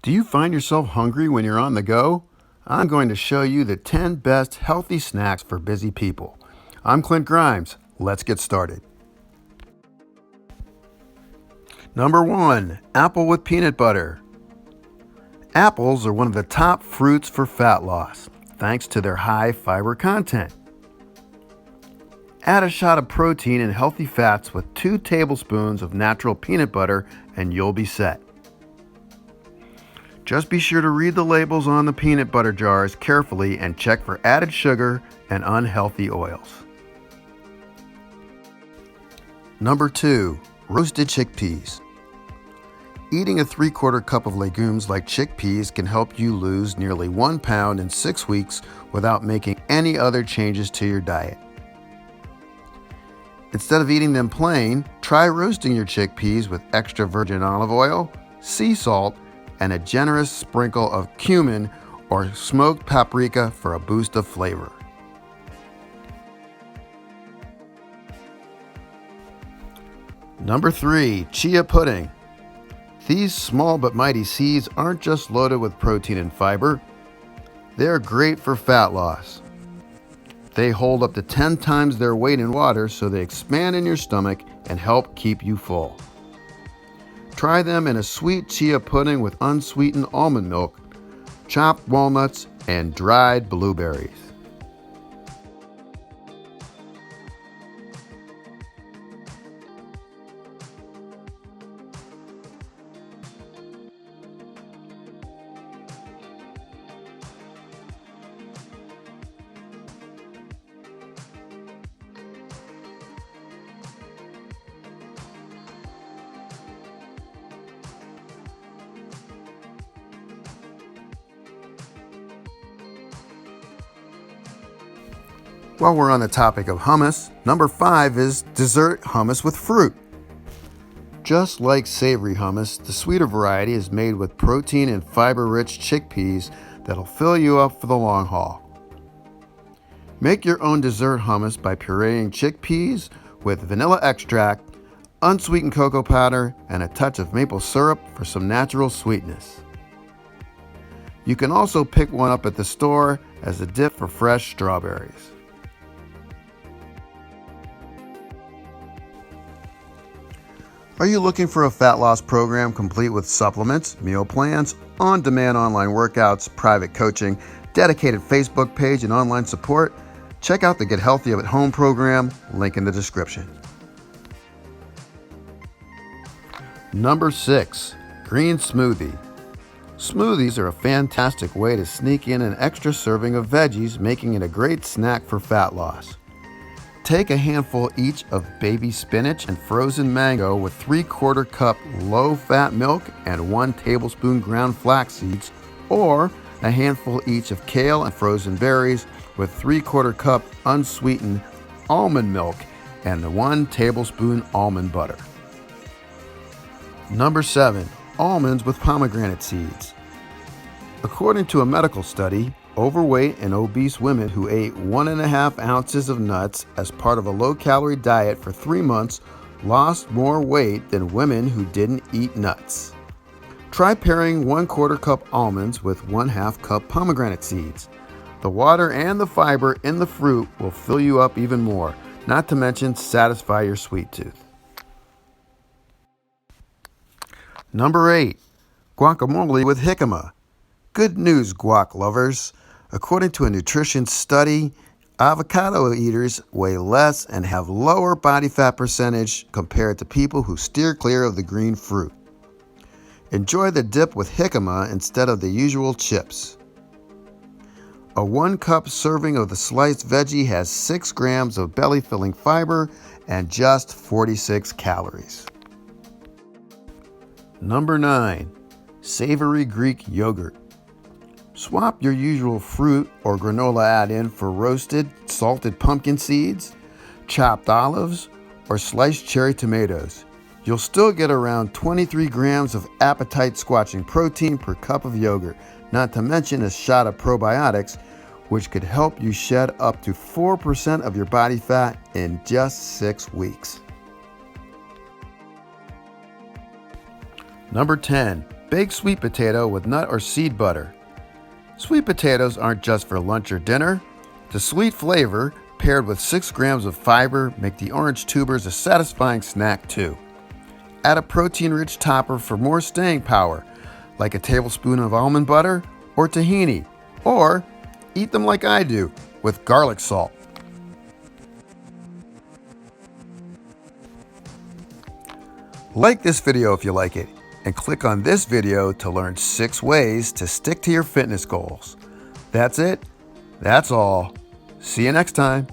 Do you find yourself hungry when you're on the go? I'm going to show you the 10 best healthy snacks for busy people. I'm Clint Grimes. Let's get started. Number 1. Apple with peanut butter. Apples are one of the top fruits for fat loss, thanks to their high fiber content. Add a shot of protein and healthy fats with 2 tablespoons of natural peanut butter and you'll be set. Just be sure to read the labels on the peanut butter jars carefully and check for added sugar and unhealthy oils. Number 2. Roasted chickpeas. Eating a 3/4 cup of legumes like chickpeas can help you lose nearly 1 pound in 6 weeks without making any other changes to your diet. Instead of eating them plain, try roasting your chickpeas with extra virgin olive oil, sea salt, and a generous sprinkle of cumin or smoked paprika for a boost of flavor. Number 3. Chia pudding. These small but mighty seeds aren't just loaded with protein and fiber, they're great for fat loss. They hold up to 10 times their weight in water, so they expand in your stomach and help keep you full. Try them in a sweet chia pudding with unsweetened almond milk, chopped walnuts, and dried blueberries. While we're on the topic of hummus, number 5 is dessert hummus with fruit. Just like savory hummus, the sweeter variety is made with protein and fiber-rich chickpeas that'll fill you up for the long haul. Make your own dessert hummus by pureeing chickpeas with vanilla extract, unsweetened cocoa powder, and a touch of maple syrup for some natural sweetness. You can also pick one up at the store as a dip for fresh strawberries. Are you looking for a fat loss program complete with supplements, meal plans, on-demand online workouts, private coaching, dedicated Facebook page, and online support? Check out the Get Healthy at Home program, link in the description. Number 6. Green smoothie. Smoothies are a fantastic way to sneak in an extra serving of veggies, making it a great snack for fat loss. Take a handful each of baby spinach and frozen mango with 3/4 cup low-fat milk and 1 tablespoon ground flax seeds, or a handful each of kale and frozen berries with 3/4 cup unsweetened almond milk and 1 tablespoon almond butter. Number 7. Almonds with pomegranate seeds. According to a medical study, overweight and obese women who ate 1.5 ounces of nuts as part of a low-calorie diet for 3 months lost more weight than women who didn't eat nuts. Try pairing 1/4 cup almonds with 1/2 cup pomegranate seeds. The water and the fiber in the fruit will fill you up even more, not to mention satisfy your sweet tooth. Number 8. Guacamole with jicama. Good news, guac lovers. According to a nutrition study, avocado eaters weigh less and have lower body fat percentage compared to people who steer clear of the green fruit. Enjoy the dip with jicama instead of the usual chips. A 1-cup serving of the sliced veggie has 6 grams of belly-filling fiber and just 46 calories. Number 9. Savory Greek yogurt. Swap your usual fruit or granola add-in for roasted, salted pumpkin seeds, chopped olives, or sliced cherry tomatoes. You'll still get around 23 grams of appetite-squashing protein per cup of yogurt, not to mention a shot of probiotics, which could help you shed up to 4% of your body fat in just 6 weeks. Number 10. Baked sweet potato with nut or seed butter. Sweet potatoes aren't just for lunch or dinner. The sweet flavor, paired with 6 grams of fiber, make the orange tubers a satisfying snack too. Add a protein-rich topper for more staying power, like a tablespoon of almond butter or tahini, or eat them like I do, with garlic salt. Like this video if you like it, and click on this video to learn 6 ways to stick to your fitness goals. That's it. That's all. See you next time.